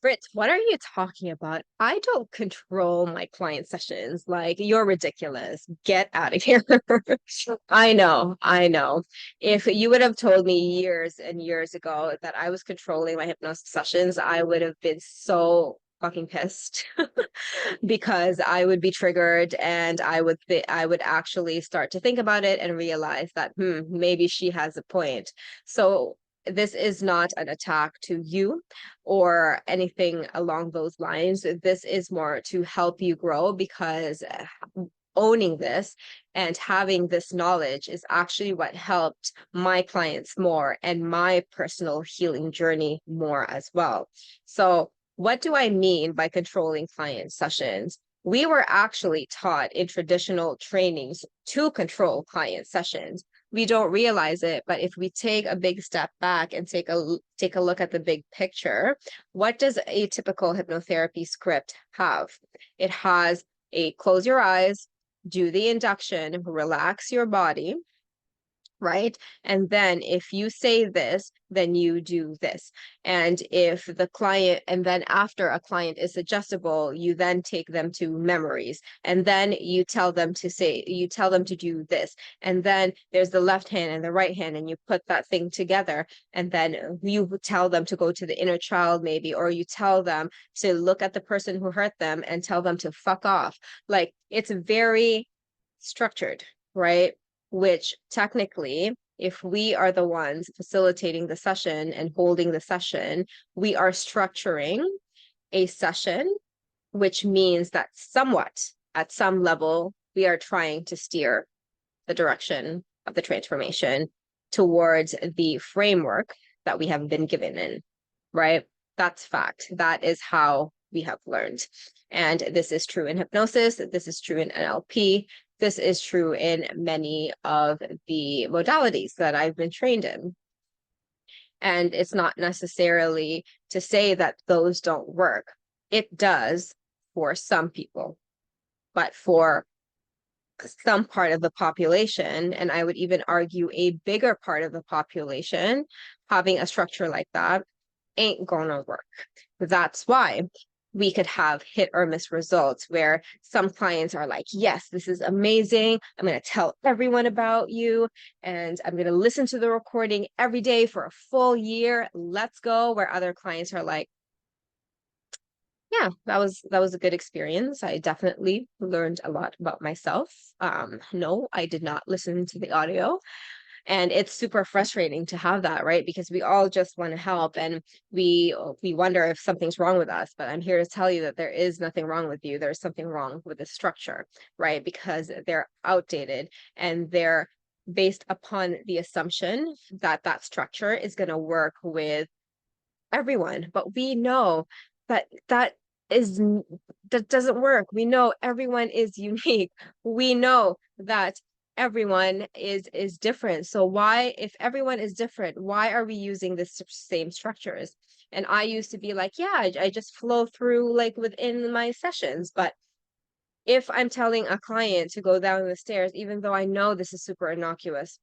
Fritz, what are you talking about? I don't control my client sessions. Like, you're ridiculous. Get out of here. I know, I know. If you would have told me years and years ago that I was controlling my hypnosis sessions, I would have been so fucking pissed because I would be triggered and I would actually start to think about it and realize that maybe she has a point. So this is not an attack to you or anything along those lines. This is more to help you grow because owning this and having this knowledge is actually what helped my clients more and my personal healing journey more as well. So, what do I mean by controlling client sessions? We were actually taught in traditional trainings to control client sessions. We don't realize it, but if we take a big step back and take a look at the big picture, what does a typical hypnotherapy script have? It has a close your eyes, do the induction, relax your body, right? And then if you say this, then you do this. And if the client, and then after a client is suggestible, you then take them to memories. And then you tell them to do this. And then there's the left hand and the right hand, and you put that thing together. And then you tell them to go to the inner child, maybe, or you tell them to look at the person who hurt them and tell them to fuck off. Like, it's very structured, right? Which technically, if we are the ones facilitating the session and holding the session, we are structuring a session, which means that somewhat at some level, we are trying to steer the direction of the transformation towards the framework that we have been given in, right? That's fact. That is how we have learned. And this is true in hypnosis. This is true in NLP. This is true in many of the modalities that I've been trained in. And it's not necessarily to say that those don't work. It does for some people, but for some part of the population, and I would even argue a bigger part of the population, having a structure like that ain't gonna work. That's why we could have hit or miss results where some clients are like, yes, this is amazing. I'm going to tell everyone about you and I'm going to listen to the recording every day for a full year. Let's go. Where other clients are like, yeah, that was a good experience. I definitely learned a lot about myself. No, I did not listen to the audio. And it's super frustrating to have that, right? Because we all just want to help and we wonder if something's wrong with us. But I'm here to tell you that there is nothing wrong with you. There's something wrong with the structure, right? Because they're outdated and they're based upon the assumption that that structure is going to work with everyone. But we know that that doesn't work. We know everyone is unique. We know that everyone is different. So why, if everyone is different, why are we using the same structures? And I used to be like, yeah, I just flow through like within my sessions. But if I'm telling a client to go down the stairs, even though I know this is super innocuous,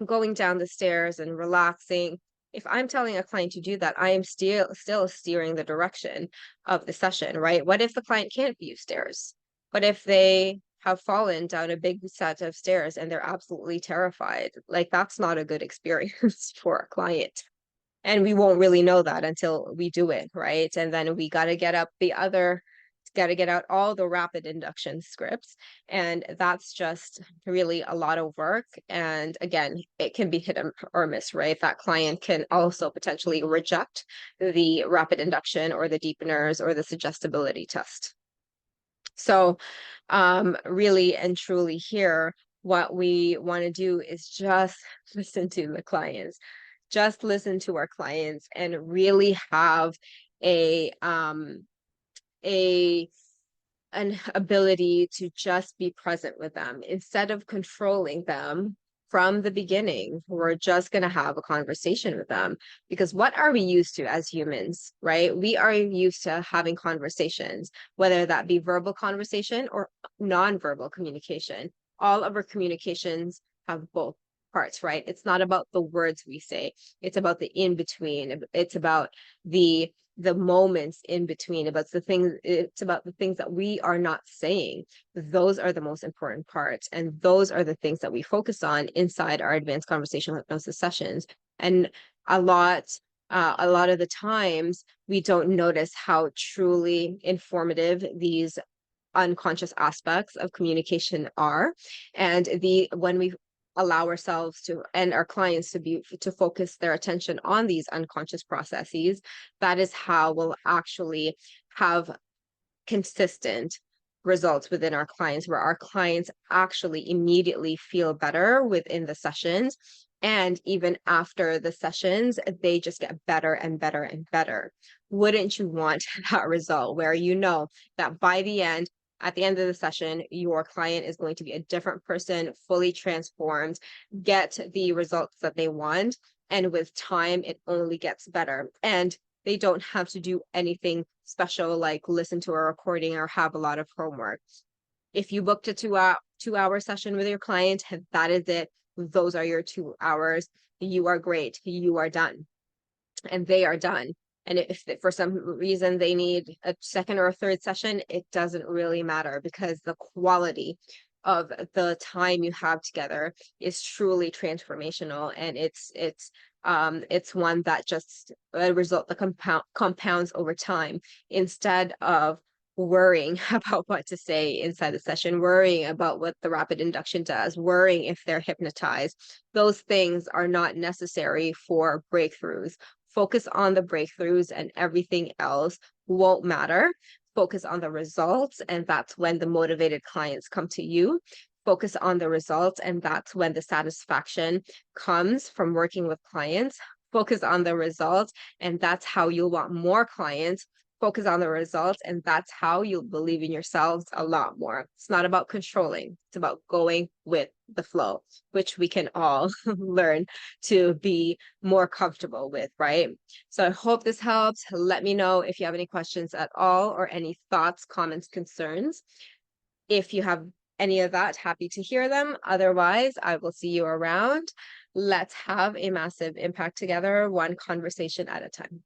going down the stairs and relaxing, if I'm telling a client to do that, I am still steering the direction of the session, right? What if the client can't view stairs? What if they have fallen down a big set of stairs and they're absolutely terrified? Like, that's not a good experience for a client. And we won't really know that until we do it, right? And then we got to get out all the rapid induction scripts. And that's just really a lot of work. And again, it can be hit or miss, right? That client can also potentially reject the rapid induction or the deepeners or the suggestibility test. So really and truly here, what we want to do is just listen to the clients, just listen to our clients and really have a an ability to just be present with them instead of controlling them from the beginning. We're just going to have a conversation with them because what are we used to as humans, right? We are used to having conversations, whether that be verbal conversation or nonverbal communication. All of our communications have both parts, right? It's not about the words we say. It's about the in between. It's about the the moments in between, it's about the things that we are not saying. Those are the most important parts. And those are the things that we focus on inside our advanced conversational hypnosis sessions. And a lot, a lot of the times we don't notice how truly informative these unconscious aspects of communication are. And when we allow ourselves to and our clients to focus their attention on these unconscious processes, that is how we'll actually have consistent results within our clients, where our clients actually immediately feel better within the sessions. And even after the sessions, they just get better and better and better. Wouldn't you want that result where you know that by the end, at the end of the session, your client is going to be a different person, fully transformed, get the results that they want. And with time, it only gets better. And they don't have to do anything special like listen to a recording or have a lot of homework. If you booked a 2 hour session with your client, that is it. Those are your 2 hours. You are great. You are done. And they are done. And if for some reason they need a second or a third session, it doesn't really matter, because the quality of the time you have together is truly transformational. And it's one that just a result that compounds over time, instead of worrying about what to say inside the session, worrying about what the rapid induction does, worrying if they're hypnotized. Those things are not necessary for breakthroughs. Focus on the breakthroughs and everything else won't matter. Focus on the results, and that's when the motivated clients come to you. Focus on the results, and that's when the satisfaction comes from working with clients. Focus on the results, and that's how you'll want more clients. Focus on the results, and that's how you'll believe in yourselves a lot more. It's not about controlling, it's about going with the flow, which we can all learn to be more comfortable with, right? So I hope this helps. Let me know if you have any questions at all, or any thoughts, comments, concerns. If you have any of that, happy to hear them. Otherwise, I will see you around. Let's have a massive impact together, one conversation at a time.